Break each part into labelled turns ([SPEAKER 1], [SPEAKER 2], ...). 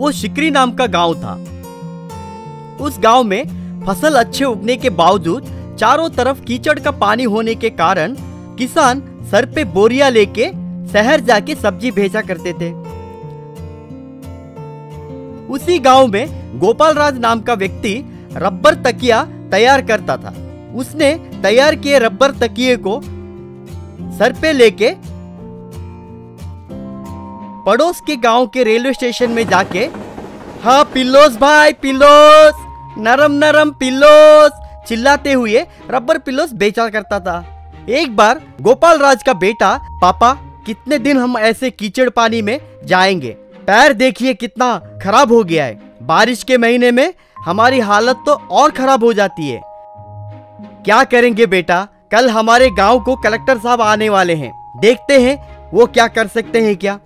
[SPEAKER 1] वो शिकरी नाम का गांव था। उस गांव में फसल अच्छे उगने के बावजूद चारों तरफ कीचड़ का पानी होने के कारण किसान सर पे बोरिया लेके शहर जाके सब्जी भेजा करते थे। उसी गांव में गोपाल राज नाम का व्यक्ति रबर तकिया तैयार करता था। उसने तैयार किए रबर तकिए को सर पे लेके पड़ोस के गांव के रेलवे स्टेशन में जाके, हाँ पिल्लोस भाई पिल्लोस, नरम नरम पिल्लोस चिल्लाते हुए रबर पिल्लोस बेचा करता था। एक बार गोपाल राज का बेटा, पापा कितने दिन हम ऐसे कीचड़ पानी में जाएंगे, पैर देखिए कितना खराब हो गया है, बारिश के महीने में हमारी हालत तो और खराब हो जाती है। क्या करेंगे बेटा, कल हमारे गांव को कलेक्टर साहब आने वाले हैं, देखते हैं वो क्या कर सकते हैं क्या।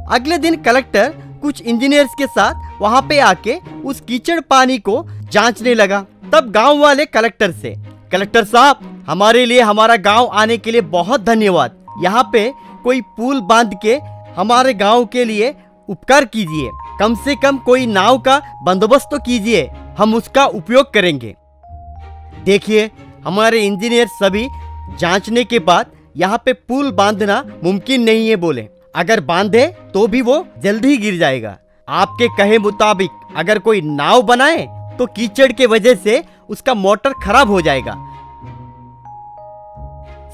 [SPEAKER 1] अगले दिन कलेक्टर कुछ इंजीनियर्स के साथ वहां पे आके उस कीचड़ पानी को जांचने लगा। तब गांव वाले कलेक्टर से, कलेक्टर साहब हमारे लिए हमारा गांव आने के लिए बहुत धन्यवाद, यहाँ पे कोई पुल बांध के हमारे गांव के लिए उपकार कीजिए, कम से कम कोई नाव का बंदोबस्त तो कीजिए, हम उसका उपयोग करेंगे। देखिए हमारे इंजीनियर सभी जांचने के बाद यहाँ पे पुल बांधना मुमकिन नहीं है बोले, अगर बांधे तो भी वो जल्दी ही गिर जाएगा। आपके कहे मुताबिक अगर कोई नाव बनाए तो कीचड़ के वजह से उसका मोटर खराब हो जाएगा।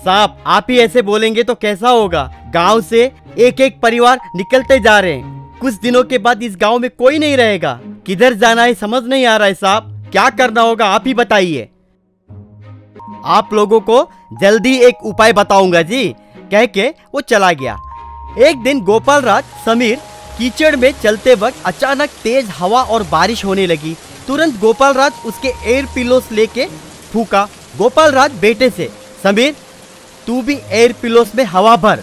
[SPEAKER 1] साहब आप ही ऐसे बोलेंगे तो कैसा होगा, गांव से एक एक परिवार निकलते जा रहे हैं, कुछ दिनों के बाद इस गांव में कोई नहीं रहेगा, किधर जाना है समझ नहीं आ रहा है साहब, क्या करना होगा आप ही बताइए। आप लोगों को जल्दी एक उपाय बताऊंगा जी, कह के वो चला गया। एक दिन गोपाल राज समीर कीचड़ में चलते वक्त अचानक तेज हवा और बारिश होने लगी। तुरंत गोपाल राज उसके एयर पिलोस लेके फूका। गोपाल राज बेटे से, समीर तू भी एयर पिलोस में हवा भर।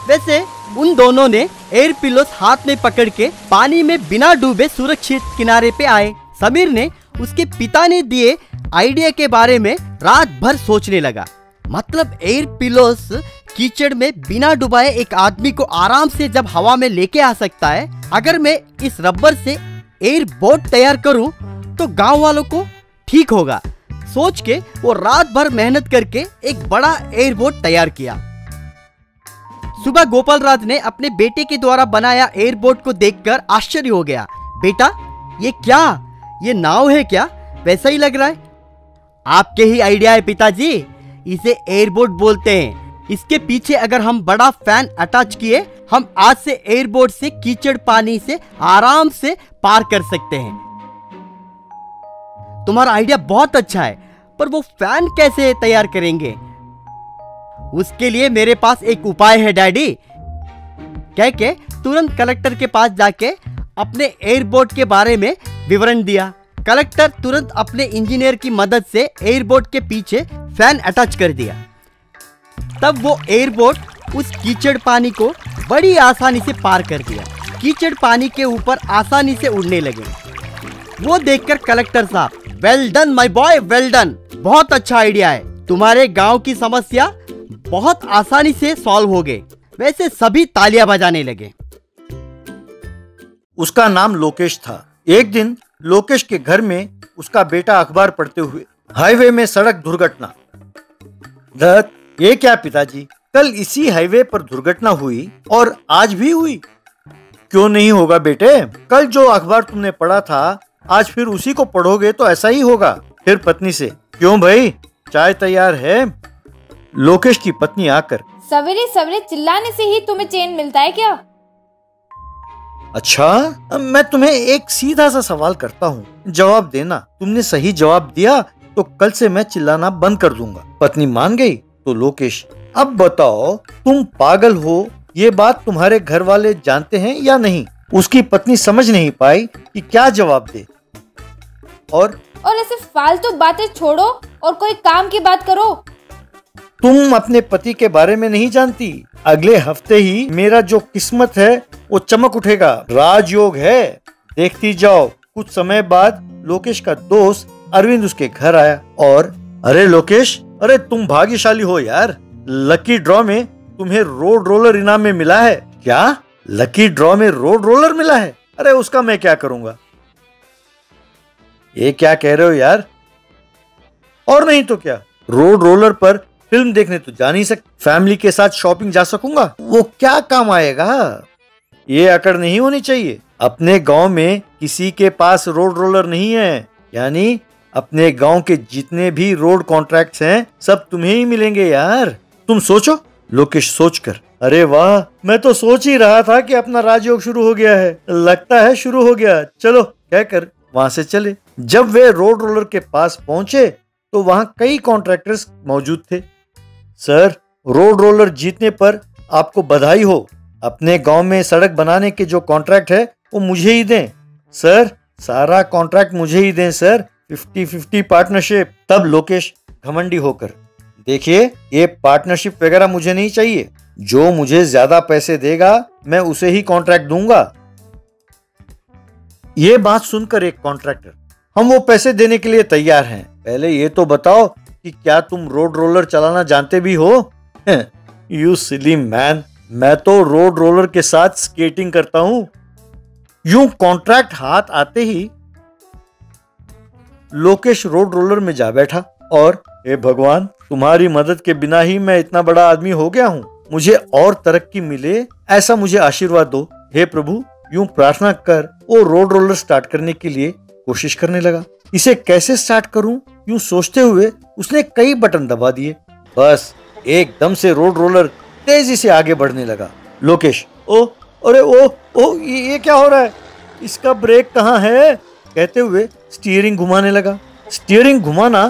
[SPEAKER 1] वैसे उन दोनों ने एयर पिलोस हाथ में पकड़ के पानी में बिना डूबे सुरक्षित किनारे पे आए। समीर ने उसके पिता ने दिए आइडिया के बारे में रात भर सोचने लगा। मतलब एयर पिलोस कीचड़ में बिना डुबाए एक आदमी को आराम से जब हवा में लेके आ सकता है, अगर मैं इस रबर से एयर बोट तैयार करूं तो गांव वालों को ठीक होगा। सोच के वो रात भर मेहनत करके एक बड़ा एयर बोट तैयार किया। सुबह गोपाल राज ने अपने बेटे के द्वारा बनाया एयर बोट को देखकर आश्चर्य हो गया। बेटा ये क्या, ये नाव है क्या? वैसा ही लग रहा है। आपके ही आइडिया है पिताजी, इसे एयरबोट बोलते हैं। इसके पीछे अगर हम बड़ा फैन अटैच किए, हम आज से एयरबोट से कीचड़ पानी से आराम से पार कर सकते हैं। तुम्हारा आइडिया बहुत अच्छा है, पर वो फैन कैसे तैयार करेंगे? उसके लिए मेरे पास एक उपाय है डैडी, कह के तुरंत कलेक्टर के पास जाके अपने एयरबोट के बारे में विवरण दिया। कलेक्टर तुरंत अपने इंजीनियर की मदद से एयरबोट के पीछे फैन अटैच कर दिया। तब वो एयरबोट उस कीचड़ पानी को बड़ी आसानी से पार कर दिया। कीचड़ पानी के ऊपर आसानी से उड़ने लगे। वो देखकर कलेक्टर साहब, well done my boy, well done, बहुत अच्छा आइडिया है, तुम्हारे गांव की समस्या बहुत आसानी से सॉल्व हो गई। वैसे सभी तालियां बजाने लगे।
[SPEAKER 2] उसका नाम लोकेश था। एक दिन लोकेश के घर में उसका बेटा अखबार पढ़ते हुए, हाईवे में सड़क दुर्घटना। ये क्या पिताजी, कल इसी हाईवे पर दुर्घटना हुई और आज भी हुई। क्यों नहीं होगा बेटे, कल जो अखबार तुमने पढ़ा था आज फिर उसी को पढ़ोगे तो ऐसा ही होगा। फिर पत्नी से, क्यों भाई चाय तैयार है? लोकेश की पत्नी आकर,
[SPEAKER 3] सवेरे सवेरे चिल्लाने से ही तुम्हें चैन मिलता है क्या?
[SPEAKER 2] अच्छा मैं तुम्हें एक सीधा सा सवाल करता हूँ, जवाब देना। तुमने सही जवाब दिया तो कल से मैं चिल्लाना बंद कर दूंगा। पत्नी मान गई तो लोकेश, अब बताओ तुम पागल हो, ये बात तुम्हारे घर वाले जानते हैं या नहीं? उसकी पत्नी समझ नहीं पाई कि क्या जवाब दे। और
[SPEAKER 3] ऐसे फालतू बातें छोड़ो और कोई काम की बात करो।
[SPEAKER 2] तुम अपने पति के बारे में नहीं जानती, अगले हफ्ते ही मेरा जो किस्मत है वो चमक उठेगा, राजयोग है, देखती जाओ। कुछ समय बाद लोकेश का दोस्त अरविंद उसके घर आया और, अरे लोकेश, अरे तुम भाग्यशाली हो यार, लकी ड्रॉ में तुम्हें रोड रोलर इनाम में मिला है। क्या लकी ड्रॉ में रोड रोलर मिला है? अरे उसका मैं क्या करूंगा? ये क्या कह रहे हो यार? और नहीं तो क्या, रोड रोलर पर फिल्म देखने तो जा नहीं सकता, फैमिली के साथ शॉपिंग जा सकूंगा, वो क्या काम आएगा? ये अकड़ नहीं होनी चाहिए। अपने गांव में किसी के पास रोड रोलर नहीं है, यानी अपने गांव के जितने भी रोड कॉन्ट्रैक्ट्स हैं सब तुम्हें ही मिलेंगे यार। तुम सोचो। लोकेश सोचकर, अरे वाह, मैं तो सोच ही रहा था कि अपना राजयोग शुरू हो गया है, लगता है शुरू हो गया, चलो कहकर वहां से चले। जब वे रोड रोलर के पास पहुंचे तो वहां कई कॉन्ट्रैक्टर्स मौजूद थे। सर, रोड रोलर जीतने पर आपको बधाई हो। अपने गांव में सड़क बनाने के जो कॉन्ट्रैक्ट है वो मुझे ही दें। सर, सारा कॉन्ट्रैक्ट मुझे ही दें सर, 50-50 पार्टनरशिप। तब लोकेश घमंडी होकर, देखिए ये पार्टनरशिप वगैरह मुझे नहीं चाहिए, जो मुझे ज्यादा पैसे देगा मैं उसे ही कॉन्ट्रैक्ट दूंगा। ये बात सुनकर एक कॉन्ट्रैक्टर, हम वो पैसे देने के लिए तैयार हैं, पहले ये तो बताओ कि क्या तुम रोड रोलर चलाना जानते भी हो? यू सिली मैन, मैं तो रोड रोलर के साथ स्केटिंग करता हूं। यूं कॉन्ट्रैक्ट हाथ आते ही लोकेश रोड रोलर में जा बैठा और, हे भगवान, तुम्हारी मदद के बिना ही मैं इतना बड़ा आदमी हो गया हूं, मुझे और तरक्की मिले ऐसा मुझे आशीर्वाद दो, हे प्रभु। यूं प्रार्थना कर वो रोड रोलर स्टार्ट करने के लिए कोशिश करने लगा। इसे कैसे स्टार्ट करूं, यूं सोचते हुए उसने कई बटन दबा दिए। बस एकदम से रोड रोलर तेजी से आगे बढ़ने लगा। लोकेश, ओ अरे ओ ये क्या हो रहा है, इसका ब्रेक कहाँ है, कहते हुए स्टीयरिंग घुमाने लगा। स्टीयरिंग घुमाना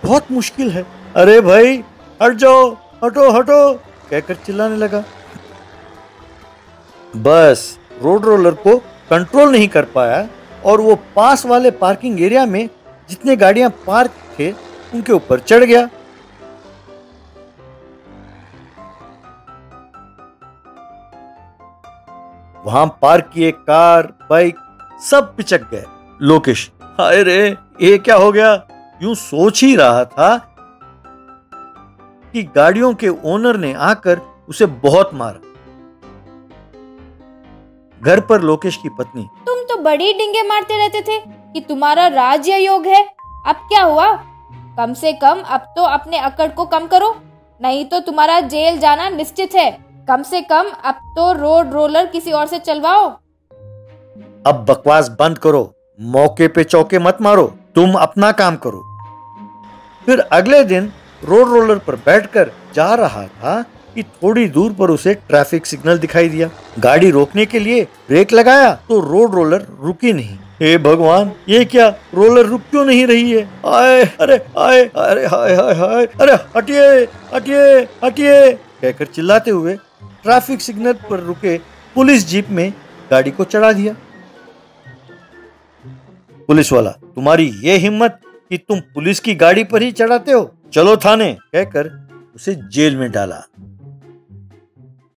[SPEAKER 2] बहुत मुश्किल है, अरे भाई हट जाओ, हटो हटो, कहकर चिल्लाने लगा। बस रोड रोलर को कंट्रोल नहीं कर पाया और वो पास वाले पार्किंग एरिया में जितने गाड़ियां पार्क थे उनके ऊपर चढ़ गया। वहां पार्क किए कार, बाइक सब पिचक गए। लोकेश, हाय रे, ये क्या हो गया? यूं सोच ही रहा था कि गाड़ियों के ओनर ने आकर उसे बहुत मारा। घर पर लोकेश की पत्नी,
[SPEAKER 3] तुम तो बड़ी डिंगे मारते रहते थे कि तुम्हारा राज्य योग है, अब क्या हुआ? कम से कम अब तो अपने अकड़ को कम करो, नहीं तो तुम्हारा जेल जाना निश्चित है। कम से कम अब तो रोड रोलर किसी और से चलवाओ।
[SPEAKER 2] अब बकवास बंद करो, मौके पे चौके मत मारो, तुम अपना काम करो। फिर अगले दिन रोड रोलर पर बैठकर जा रहा था कि थोड़ी दूर पर उसे ट्रैफिक सिग्नल दिखाई दिया। गाड़ी रोकने के लिए ब्रेक लगाया तो रोड रोलर रुकी नहीं। हे भगवान, ये क्या, रोलर रुक क्यों नहीं रही है? आए, अरे आए, अरे हाय हाय हाय, अरे हटिए हटिए हटिए, कहकर चिल्लाते हुए ट्रैफिक सिग्नल पर रुके पुलिस जीप में गाड़ी को चढ़ा दिया। पुलिस वाला, तुम्हारी ये हिम्मत कि तुम पुलिस की गाड़ी पर ही चढ़ाते हो, चलो थाने, कहकर उसे जेल में डाला।